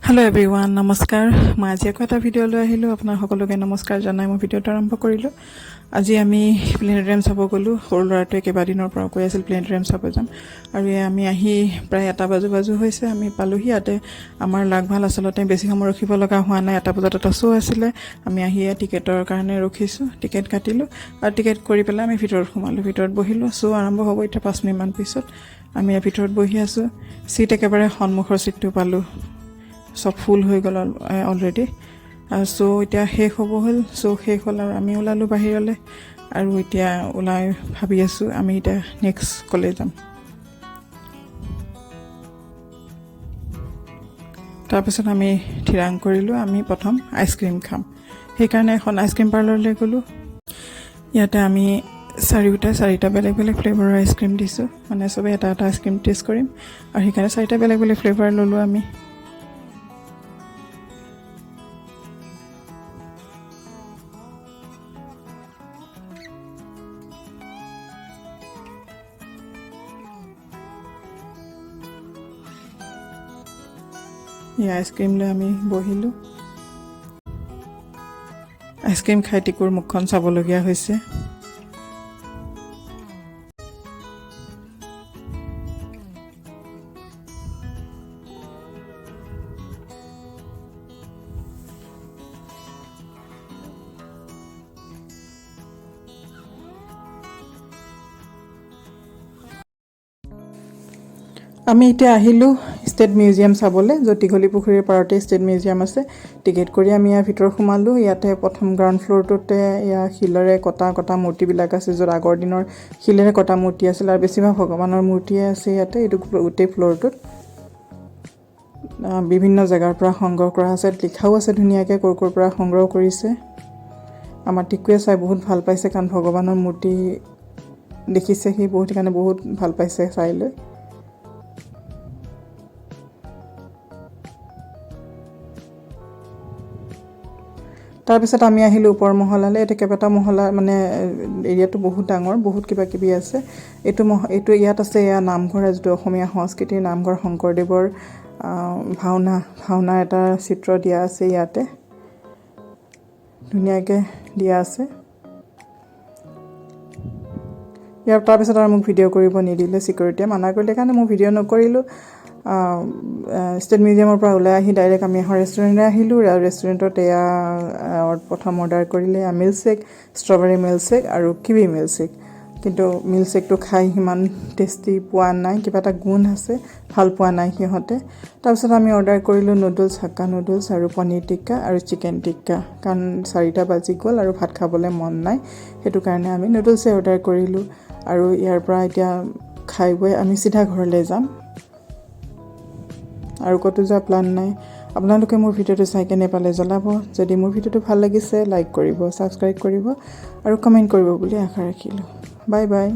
Hello everyone, নমস্কাৰ মই আজি এটা ভিডিঅ' লৈ আহিলোঁ আপোনাৰ সকলোকে নমস্কাৰ জনাই মই ভিডিঅ'টো আৰম্ভ কৰিলোঁ আজি আমি প্লেনেটৰিয়াম চাব গ'লোঁ সৰু ল'ৰাটোৱে কেইবাদিনৰ পৰা কৈ আছিল প্লেনেটৰিয়াম চাব যাম আৰু আমি আহি প্ৰায় 1 বাজু হৈছে আমি পালোহি ইয়াতে আমাৰ লাগ ভাল আচলতে বেছি সময় ৰখিব লগা হোৱা নাই 1 বজাত এটা শ্ব' আছিলে আমি আহি টিকেটৰ কাৰণে ৰখিছোঁ টিকেট কাটিলোঁ আৰু টিকেট কৰি পেলাই আমি ভিতৰত সোমালোঁ ভিতৰত বহিলোঁ শ্ব' আৰম্ভ হ'ব এতিয়া 5 মিনিটমান পিছত আমি ভিতৰত বহি আছোঁ সিট একেবাৰে সন্মুখৰ সিটটো পালোঁ সব ফুল হৈ গ'ল অলৰেডি আৰু সো এতিয়া শেষ হ'ব হ'ল সো শেষ হ'ল আৰু আমি ওলালোঁ বাহিৰলৈ আৰু এতিয়া ওলাই ভাবি আছোঁ আমি এতিয়া নেক্সট কলে যাম তাৰপিছত আমি থিৰাং কৰিলোঁ আমি প্ৰথম আইচক্ৰীম খাম সেইকাৰণে এখন আইচক্ৰীম পাৰ্লাৰলৈ গ'লোঁ ইয়াতে আমি চাৰিটা বেলেগ বেলেগ ফ্লেভাৰৰ আইচক্ৰীম দিছোঁ মানে সবে এটা আইচক্ৰীম টেষ্ট কৰিম আৰু সেইকাৰণে চাৰিটা বেলেগ বেলেগ ফ্লেভাৰ ল'লোঁ আমি আইসক্ৰীম লৈ আমি বহিলোঁ আইসক্ৰীম খাই টিকুৰ মুখখন চাবলগীয়া হৈছে আমি এতিয়া আহিলোঁ ষ্টেট মিউজিয়াম চাবলৈ জ্যোতিগলি পুখুৰীৰ পাৰতে ষ্টেট মিউজিয়াম আছে টিকেট কৰি আমি ইয়াৰ ভিতৰত সোমালোঁ ইয়াতে প্ৰথম গ্ৰাউণ্ড ফ্ল'ৰটোতে ইয়াৰ শিলেৰে কটা মূৰ্তিবিলাক আছে য'ত আগৰ দিনৰ শিলেৰে কটা মূৰ্তি আছিল আৰু বেছিভাগ ভগৱানৰ মূৰ্তিয়ে আছে ইয়াতে এইটো গোটেই ফ্ল'ৰটোত বিভিন্ন জেগাৰ পৰা সংগ্ৰহ কৰা আছে লিখাও আছে ধুনীয়াকৈ ক'ৰ পৰা সংগ্ৰহ কৰিছে আমাৰ টিকুৱে চাই বহুত ভাল পাইছে কাৰণ ভগৱানৰ মূৰ্তি দেখিছে সি বহুত ভাল পাইছে চাই লৈ তাৰপিছত আমি আহিলোঁ ওপৰ মহলালৈ এটা কেইবাটা মহলা মানে এৰিয়াটো বহুত ডাঙৰ বহুত কিবা কিবি আছে এইটো ইয়াত আছে এয়া নামঘৰ যিটো অসমীয়া সংস্কৃতিৰ নামঘৰ শংকৰদেৱৰ ভাওনা এটা চিত্ৰ দিয়া আছে ইয়াতে ধুনীয়াকৈ দিয়া আছে ইয়াৰ তাৰপিছত আৰু মোক ভিডিঅ' কৰিব নিদিলে চিকিউৰিটিয়ে মানা কৰিলে কাৰণে মই ভিডিঅ' নকৰিলোঁ ষ্টেট মিউজিয়ামৰ পৰা ওলাই আহি ডাইৰেক্ট আমি এখন ৰেষ্টুৰেণ্টলৈ আহিলোঁ ৰেষ্টুৰেণ্টত এয়া প্ৰথম অৰ্ডাৰ কৰিলে মিল্কশ্বেক ষ্ট্ৰবেৰী মিল্কশ্বেক আৰু কিৱি মিল্কশ্বেক কিন্তু মিল্কশ্বেকটো খাই সিমান টেষ্টি পোৱা নাই কিবা এটা গুণ আছে ভাল পোৱা নাই সিহঁতে তাৰপিছত আমি অৰ্ডাৰ কৰিলোঁ নুডলছ হাক্কা নুডলছ আৰু পনীৰ টিক্কা আৰু চিকেন টিক্কা কাৰণ 4টা বাজি গ'ল আৰু ভাত খাবলৈ মন নাই সেইটো কাৰণে আমি নুডলছে অৰ্ডাৰ কৰিলোঁ আৰু ইয়াৰ পৰা এতিয়া খাই বৈ আমি চিধা ঘৰলৈ যাম আৰু ক'তো যোৱা প্লান নাই আপোনালোকে মোৰ ভিডিঅ'টো চাই কেনে পালে জনাব যদি মোৰ ভিডিঅ'টো ভাল লাগিছে লাইক কৰিব ছাবস্ক্ৰাইব কৰিব আৰু কমেণ্ট কৰিব বুলি আশা ৰাখিলোঁ বাই বাই